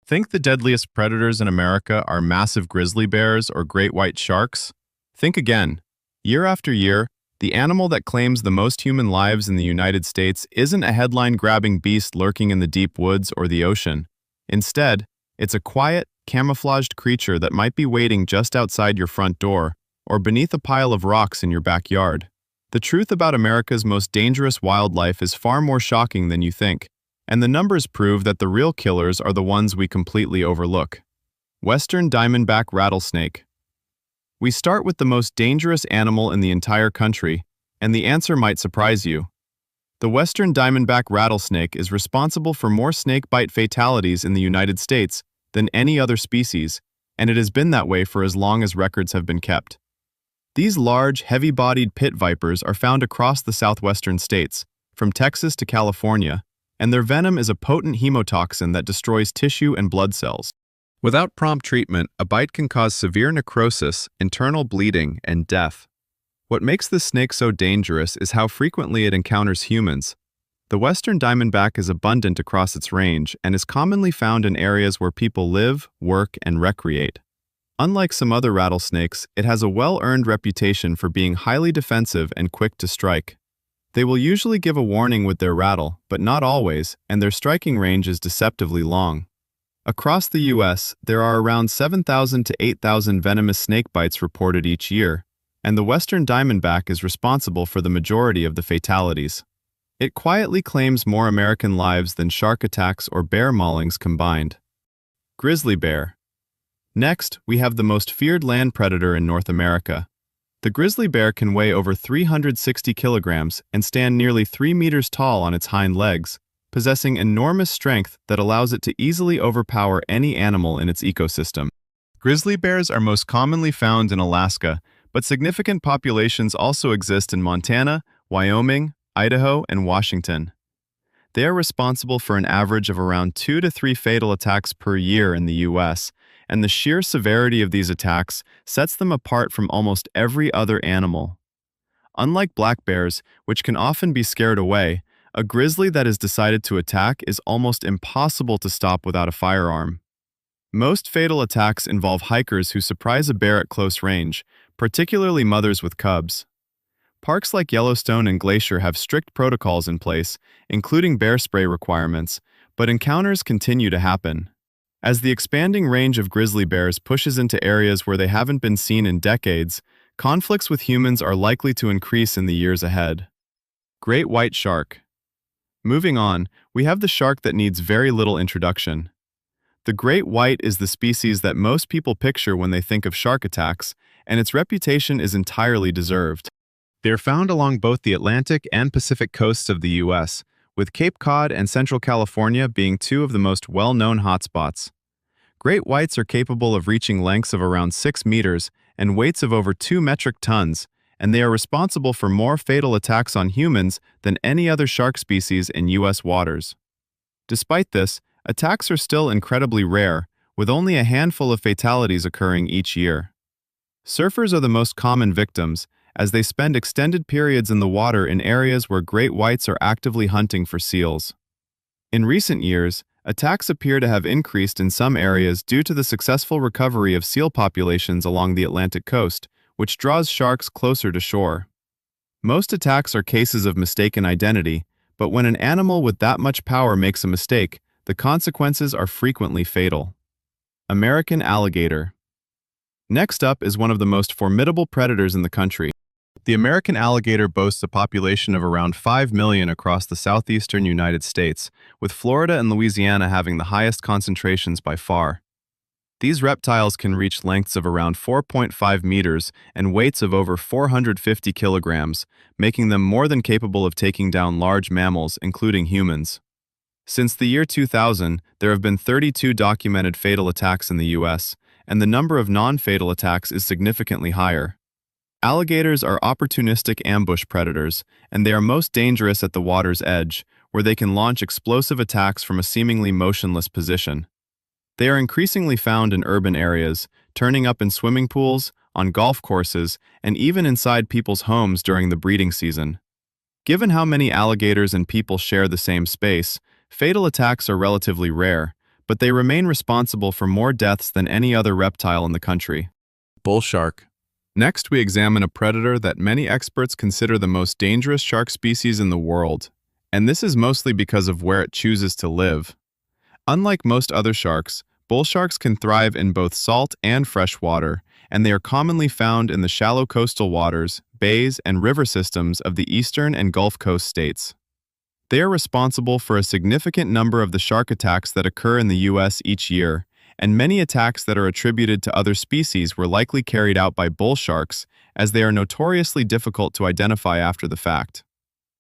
Think the deadliest predators in America are massive grizzly bears or great white sharks? Think again. Year after year, the animal that claims the most human lives in the United States isn't a headline-grabbing beast lurking in the deep woods or the ocean. Instead, it's a quiet, camouflaged creature that might be waiting just outside your front door or beneath a pile of rocks in your backyard. The truth about America's most dangerous wildlife is far more shocking than you think, and the numbers prove that the real killers are the ones we completely overlook. Western Diamondback rattlesnake. We start with the most dangerous animal in the entire country, and the answer might surprise you. The Western Diamondback rattlesnake is responsible for more snakebite fatalities in the United States than any other species, and it has been that way for as long as records have been kept. These large, heavy-bodied pit vipers are found across the southwestern states, from Texas to California, and their venom is a potent hemotoxin that destroys tissue and blood cells. Without prompt treatment, a bite can cause severe necrosis, internal bleeding, and death. What makes this snake so dangerous is how frequently it encounters humans. The Western Diamondback is abundant across its range and is commonly found in areas where people live, work, and recreate. Unlike some other rattlesnakes, it has a well-earned reputation for being highly defensive and quick to strike. They will usually give a warning with their rattle, but not always, and their striking range is deceptively long. Across the U.S., there are around 7,000 to 8,000 venomous snake bites reported each year, and the Western Diamondback is responsible for the majority of the fatalities. It quietly claims more American lives than shark attacks or bear maulings combined. Grizzly bear. Next, we have the most feared land predator in North America. The grizzly bear can weigh over 360 kilograms and stand nearly 3 meters tall on its hind legs, possessing enormous strength that allows it to easily overpower any animal in its ecosystem. Grizzly bears are most commonly found in Alaska, but significant populations also exist in Montana, Wyoming, Idaho, and Washington. They are responsible for an average of around 2 to 3 fatal attacks per year in the U.S., and the sheer severity of these attacks sets them apart from almost every other animal. Unlike black bears, which can often be scared away, a grizzly that has decided to attack is almost impossible to stop without a firearm. Most fatal attacks involve hikers who surprise a bear at close range, particularly mothers with cubs. Parks like Yellowstone and Glacier have strict protocols in place, including bear spray requirements, but encounters continue to happen. As the expanding range of grizzly bears pushes into areas where they haven't been seen in decades, conflicts with humans are likely to increase in the years ahead. Great white shark. Moving on, we have the shark that needs very little introduction. The great white is the species that most people picture when they think of shark attacks, and its reputation is entirely deserved. They're found along both the Atlantic and Pacific coasts of the U.S., with Cape Cod and Central California being two of the most well-known hotspots. Great whites are capable of reaching lengths of around 6 meters and weights of over 2 metric tons, and they are responsible for more fatal attacks on humans than any other shark species in U.S. waters. Despite this, attacks are still incredibly rare, with only a handful of fatalities occurring each year. Surfers are the most common victims, as they spend extended periods in the water in areas where great whites are actively hunting for seals. In recent years, attacks appear to have increased in some areas due to the successful recovery of seal populations along the Atlantic coast, which draws sharks closer to shore. Most attacks are cases of mistaken identity, but when an animal with that much power makes a mistake, the consequences are frequently fatal. American alligator. Next up is one of the most formidable predators in the country. The American alligator boasts a population of around 5 million across the southeastern United States, with Florida and Louisiana having the highest concentrations by far. These reptiles can reach lengths of around 4.5 meters and weights of over 450 kilograms, making them more than capable of taking down large mammals, including humans. Since the year 2000, there have been 32 documented fatal attacks in the U.S., and the number of non-fatal attacks is significantly higher. Alligators are opportunistic ambush predators, and they are most dangerous at the water's edge, where they can launch explosive attacks from a seemingly motionless position. They are increasingly found in urban areas, turning up in swimming pools, on golf courses, and even inside people's homes during the breeding season. Given how many alligators and people share the same space, fatal attacks are relatively rare, but they remain responsible for more deaths than any other reptile in the country. Bull shark. Next, we examine a predator that many experts consider the most dangerous shark species in the world, and this is mostly because of where it chooses to live. Unlike most other sharks, bull sharks can thrive in both salt and fresh water, and they are commonly found in the shallow coastal waters, bays, and river systems of the eastern and Gulf Coast states. They are responsible for a significant number of the shark attacks that occur in the U.S. each year, and many attacks that are attributed to other species were likely carried out by bull sharks, as they are notoriously difficult to identify after the fact.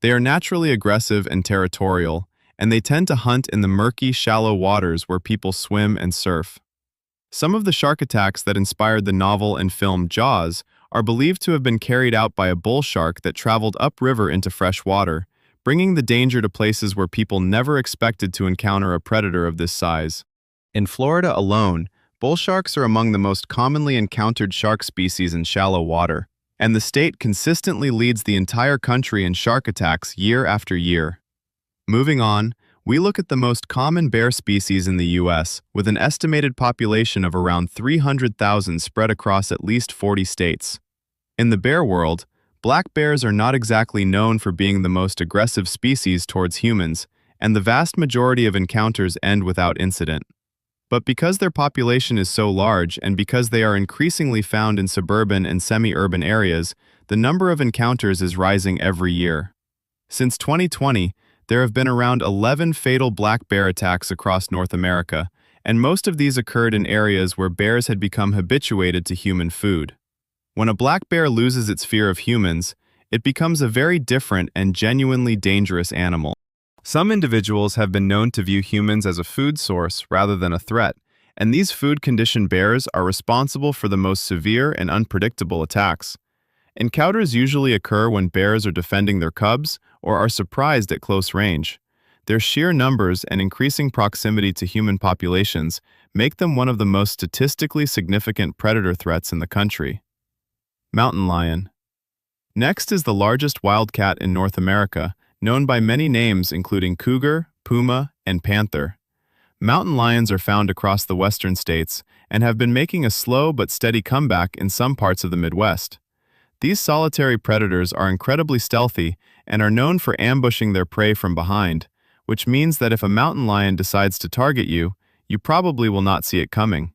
They are naturally aggressive and territorial, and they tend to hunt in the murky, shallow waters where people swim and surf. Some of the shark attacks that inspired the novel and film Jaws are believed to have been carried out by a bull shark that traveled upriver into fresh water, bringing the danger to places where people never expected to encounter a predator of this size. In Florida alone, bull sharks are among the most commonly encountered shark species in shallow water, and the state consistently leads the entire country in shark attacks year after year. Moving on, we look at the most common bear species in the U.S., with an estimated population of around 300,000 spread across at least 40 states. In the bear world, black bears are not exactly known for being the most aggressive species towards humans, and the vast majority of encounters end without incident. But because their population is so large and because they are increasingly found in suburban and semi-urban areas, the number of encounters is rising every year. Since 2020, there have been around 11 fatal black bear attacks across North America, and most of these occurred in areas where bears had become habituated to human food. When a black bear loses its fear of humans, it becomes a very different and genuinely dangerous animal. Some individuals have been known to view humans as a food source rather than a threat, and these food-conditioned bears are responsible for the most severe and unpredictable attacks. Encounters usually occur when bears are defending their cubs or are surprised at close range. Their sheer numbers and increasing proximity to human populations make them one of the most statistically significant predator threats in the country. Mountain lion. Next is the largest wildcat in North America, known by many names including cougar, puma, and panther. Mountain lions are found across the western states and have been making a slow but steady comeback in some parts of the Midwest. These solitary predators are incredibly stealthy and are known for ambushing their prey from behind, which means that if a mountain lion decides to target you, you probably will not see it coming.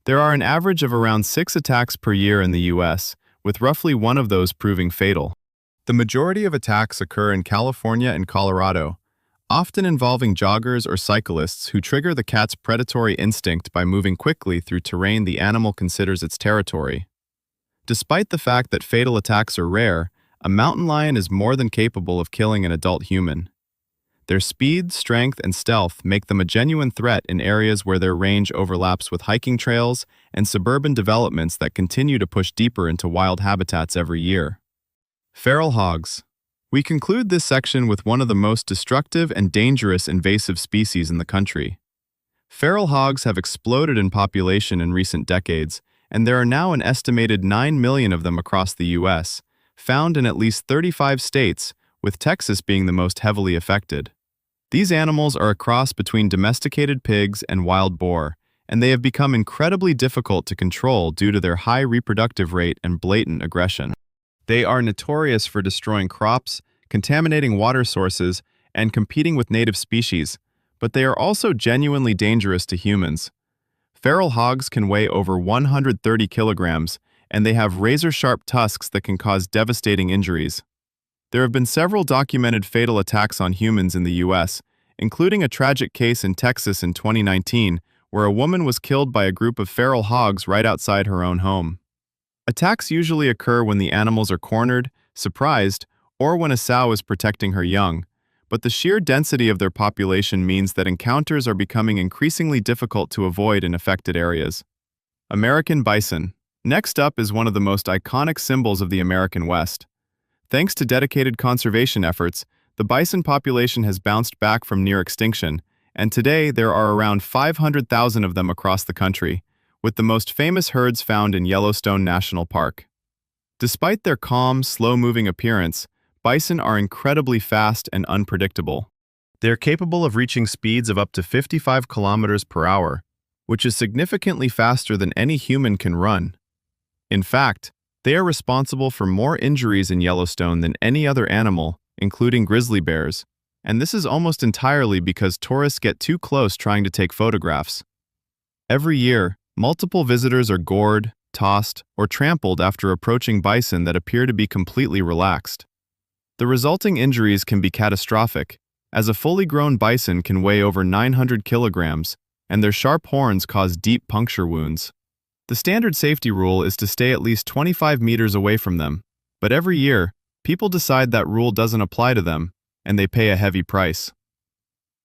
There are an average of around 6 attacks per year in the U.S., with roughly one of those proving fatal. The majority of attacks occur in California and Colorado, often involving joggers or cyclists who trigger the cat's predatory instinct by moving quickly through terrain the animal considers its territory. Despite the fact that fatal attacks are rare, a mountain lion is more than capable of killing an adult human. Their speed, strength, and stealth make them a genuine threat in areas where their range overlaps with hiking trails and suburban developments that continue to push deeper into wild habitats every year. Feral hogs. We conclude this section with one of the most destructive and dangerous invasive species in the country. Feral hogs have exploded in population in recent decades, and there are now an estimated 9 million of them across the U.S., found in at least 35 states, with Texas being the most heavily affected. These animals are a cross between domesticated pigs and wild boar, and they have become incredibly difficult to control due to their high reproductive rate and blatant aggression. They are notorious for destroying crops, contaminating water sources, and competing with native species, but they are also genuinely dangerous to humans. Feral hogs can weigh over 130 kilograms, and they have razor-sharp tusks that can cause devastating injuries. There have been several documented fatal attacks on humans in the U.S., including a tragic case in Texas in 2019, where a woman was killed by a group of feral hogs right outside her own home. Attacks usually occur when the animals are cornered, surprised, or when a sow is protecting her young, but the sheer density of their population means that encounters are becoming increasingly difficult to avoid in affected areas. American bison. Next up is one of the most iconic symbols of the American West. Thanks to dedicated conservation efforts, the bison population has bounced back from near extinction, and today there are around 500,000 of them across the country, with the most famous herds found in Yellowstone National Park. Despite their calm, slow-moving appearance, bison are incredibly fast and unpredictable. They are capable of reaching speeds of up to 55 kilometers per hour, which is significantly faster than any human can run. In fact, they are responsible for more injuries in Yellowstone than any other animal, including grizzly bears, and this is almost entirely because tourists get too close trying to take photographs. Every year, multiple visitors are gored, tossed, or trampled after approaching bison that appear to be completely relaxed. The resulting injuries can be catastrophic, as a fully grown bison can weigh over 900 kilograms, and their sharp horns cause deep puncture wounds. The standard safety rule is to stay at least 25 meters away from them, but every year, people decide that rule doesn't apply to them, and they pay a heavy price.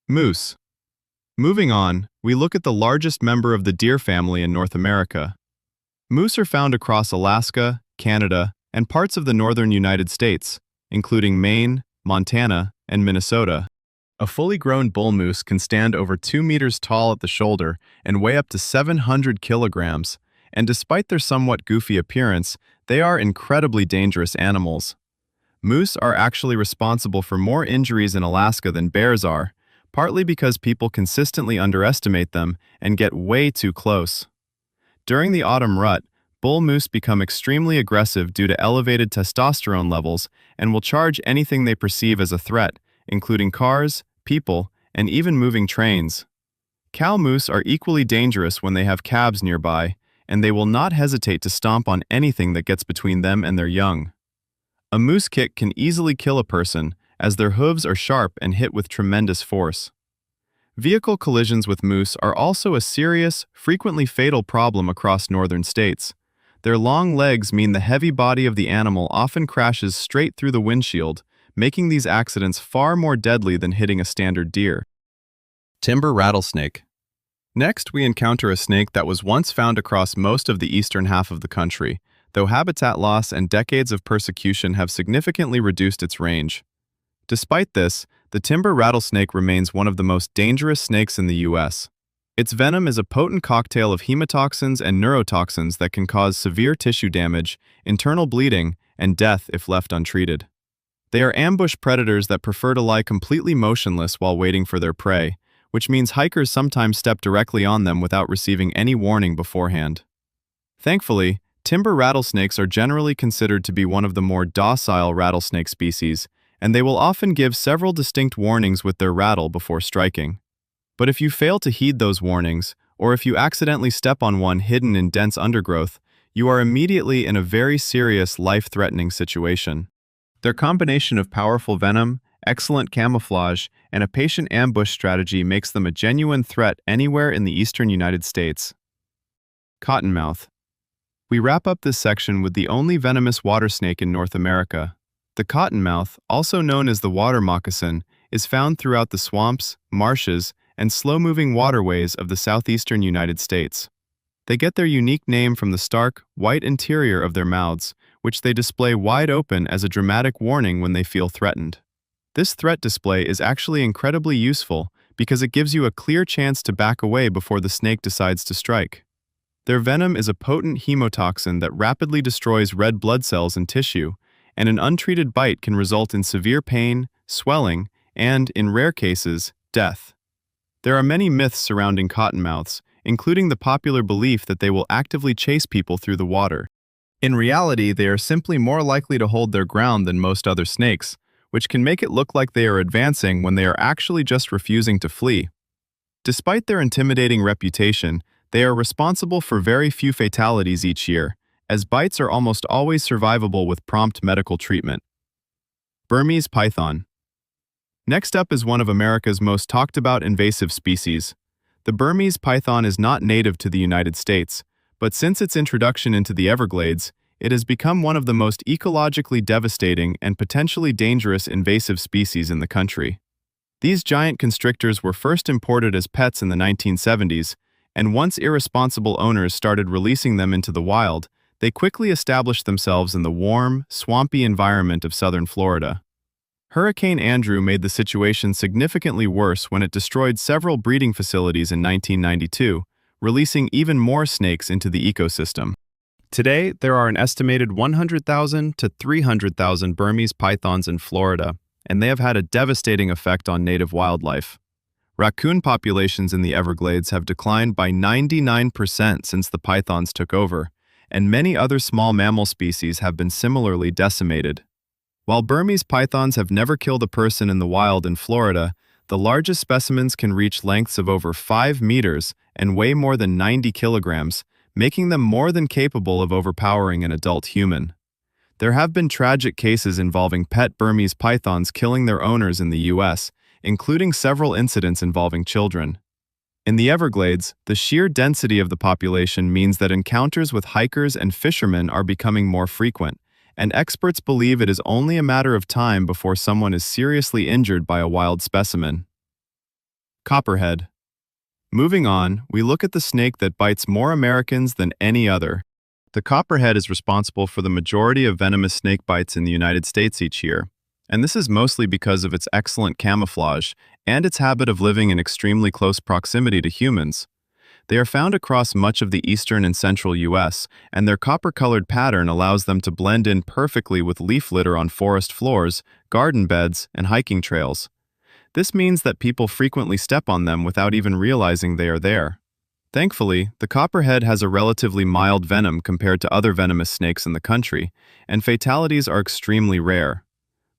Moose. Moving on, we look at the largest member of the deer family in North America. Moose are found across Alaska, Canada, and parts of the northern United States, including Maine, Montana, and Minnesota. A fully grown bull moose can stand over 2 meters tall at the shoulder and weigh up to 700 kilograms, and despite their somewhat goofy appearance, they are incredibly dangerous animals. Moose are actually responsible for more injuries in Alaska than bears are, partly because people consistently underestimate them and get way too close. During the autumn rut, bull moose become extremely aggressive due to elevated testosterone levels and will charge anything they perceive as a threat, including cars, people, and even moving trains. Cow moose are equally dangerous when they have calves nearby, and they will not hesitate to stomp on anything that gets between them and their young. A moose kick can easily kill a person, as their hooves are sharp and hit with tremendous force. Vehicle collisions with moose are also a serious, frequently fatal problem across northern states. Their long legs mean the heavy body of the animal often crashes straight through the windshield, making these accidents far more deadly than hitting a standard deer. Timber rattlesnake. Next, we encounter a snake that was once found across most of the eastern half of the country, though habitat loss and decades of persecution have significantly reduced its range. Despite this, the timber rattlesnake remains one of the most dangerous snakes in the U.S. Its venom is a potent cocktail of hemotoxins and neurotoxins that can cause severe tissue damage, internal bleeding, and death if left untreated. They are ambush predators that prefer to lie completely motionless while waiting for their prey, which means hikers sometimes step directly on them without receiving any warning beforehand. Thankfully, timber rattlesnakes are generally considered to be one of the more docile rattlesnake species, and they will often give several distinct warnings with their rattle before striking. But if you fail to heed those warnings, or if you accidentally step on one hidden in dense undergrowth, you are immediately in a very serious, life-threatening situation. Their combination of powerful venom, excellent camouflage, and a patient ambush strategy makes them a genuine threat anywhere in the eastern United States. Cottonmouth. We wrap up this section with the only venomous water snake in North America. The cottonmouth, also known as the water moccasin, is found throughout the swamps, marshes, and slow-moving waterways of the southeastern United States. They get their unique name from the stark, white interior of their mouths, which they display wide open as a dramatic warning when they feel threatened. This threat display is actually incredibly useful because it gives you a clear chance to back away before the snake decides to strike. Their venom is a potent hemotoxin that rapidly destroys red blood cells and tissue, and an untreated bite can result in severe pain, swelling, and, in rare cases, death. There are many myths surrounding cottonmouths, including the popular belief that they will actively chase people through the water. In reality, they are simply more likely to hold their ground than most other snakes, which can make it look like they are advancing when they are actually just refusing to flee. Despite their intimidating reputation, they are responsible for very few fatalities each year, as bites are almost always survivable with prompt medical treatment. Burmese python. Next up is one of America's most talked about invasive species. The Burmese python is not native to the United States, but since its introduction into the Everglades, it has become one of the most ecologically devastating and potentially dangerous invasive species in the country. These giant constrictors were first imported as pets in the 1970s, and once irresponsible owners started releasing them into the wild, they quickly established themselves in the warm, swampy environment of southern Florida. Hurricane Andrew made the situation significantly worse when it destroyed several breeding facilities in 1992, releasing even more snakes into the ecosystem. Today, there are an estimated 100,000 to 300,000 Burmese pythons in Florida, and they have had a devastating effect on native wildlife. Raccoon populations in the Everglades have declined by 99% since the pythons took over, and many other small mammal species have been similarly decimated. While Burmese pythons have never killed a person in the wild in Florida, the largest specimens can reach lengths of over 5 meters and weigh more than 90 kilograms, making them more than capable of overpowering an adult human. There have been tragic cases involving pet Burmese pythons killing their owners in the U.S., including several incidents involving children. In the Everglades, the sheer density of the population means that encounters with hikers and fishermen are becoming more frequent, and experts believe it is only a matter of time before someone is seriously injured by a wild specimen. Copperhead. Moving on, we look at the snake that bites more Americans than any other. The copperhead is responsible for the majority of venomous snake bites in the United States each year, and this is mostly because of its excellent camouflage and its habit of living in extremely close proximity to humans. They are found across much of the eastern and central U.S., and their copper-colored pattern allows them to blend in perfectly with leaf litter on forest floors, garden beds, and hiking trails. This means that people frequently step on them without even realizing they are there. Thankfully, the copperhead has a relatively mild venom compared to other venomous snakes in the country, and fatalities are extremely rare.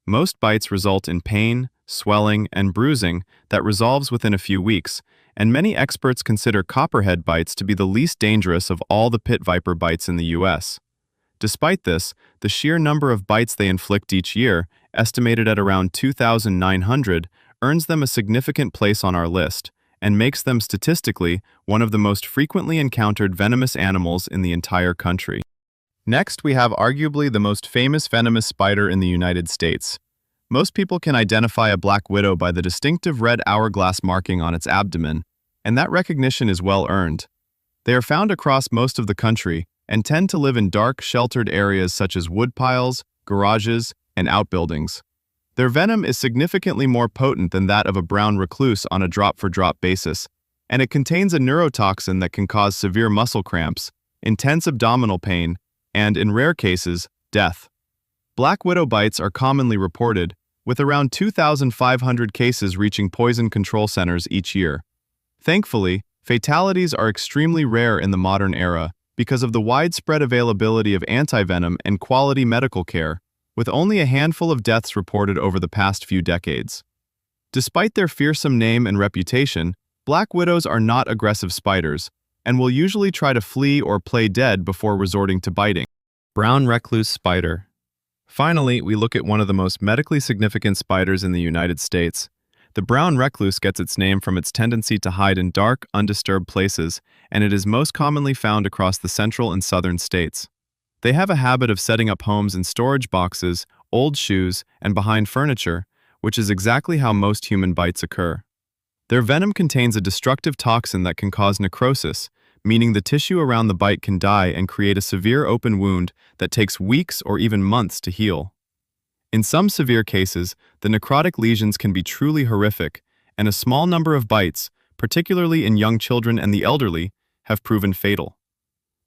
Most bites result in pain, swelling, and bruising that resolves within a few weeks, and many experts consider copperhead bites to be the least dangerous of all the pit viper bites in the U.S. Despite this, the sheer number of bites they inflict each year, estimated at around 2,900, earns them a significant place on our list, and makes them statistically one of the most frequently encountered venomous animals in the entire country. Next, we have arguably the most famous venomous spider in the United States. Most people can identify a black widow by the distinctive red hourglass marking on its abdomen, and that recognition is well earned. They are found across most of the country and tend to live in dark, sheltered areas such as woodpiles, garages, and outbuildings. Their venom is significantly more potent than that of a brown recluse on a drop-for-drop basis, and it contains a neurotoxin that can cause severe muscle cramps, intense abdominal pain, and, in rare cases, death. Black widow bites are commonly reported, with around 2,500 cases reaching poison control centers each year. Thankfully, fatalities are extremely rare in the modern era because of the widespread availability of antivenom and quality medical care, with only a handful of deaths reported over the past few decades. Despite their fearsome name and reputation, black widows are not aggressive spiders, and will usually try to flee or play dead before resorting to biting. Brown recluse spider. Finally, we look at one of the most medically significant spiders in the United States. The brown recluse gets its name from its tendency to hide in dark, undisturbed places, and it is most commonly found across the central and southern states. They have a habit of setting up homes in storage boxes, old shoes, and behind furniture, which is exactly how most human bites occur. Their venom contains a destructive toxin that can cause necrosis, meaning the tissue around the bite can die and create a severe open wound that takes weeks or even months to heal. In some severe cases, the necrotic lesions can be truly horrific, and a small number of bites, particularly in young children and the elderly, have proven fatal.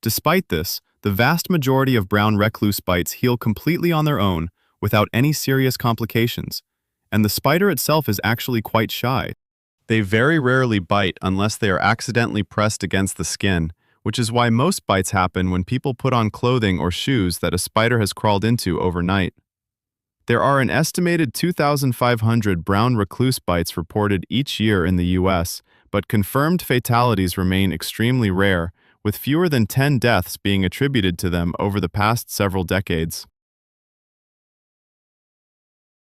Despite this, the vast majority of brown recluse bites heal completely on their own without any serious complications, and the spider itself is actually quite shy. They very rarely bite unless they are accidentally pressed against the skin, which is why most bites happen when people put on clothing or shoes that a spider has crawled into overnight. There are an estimated 2,500 brown recluse bites reported each year in the U.S., but confirmed fatalities remain extremely rare, with fewer than 10 deaths being attributed to them over the past several decades.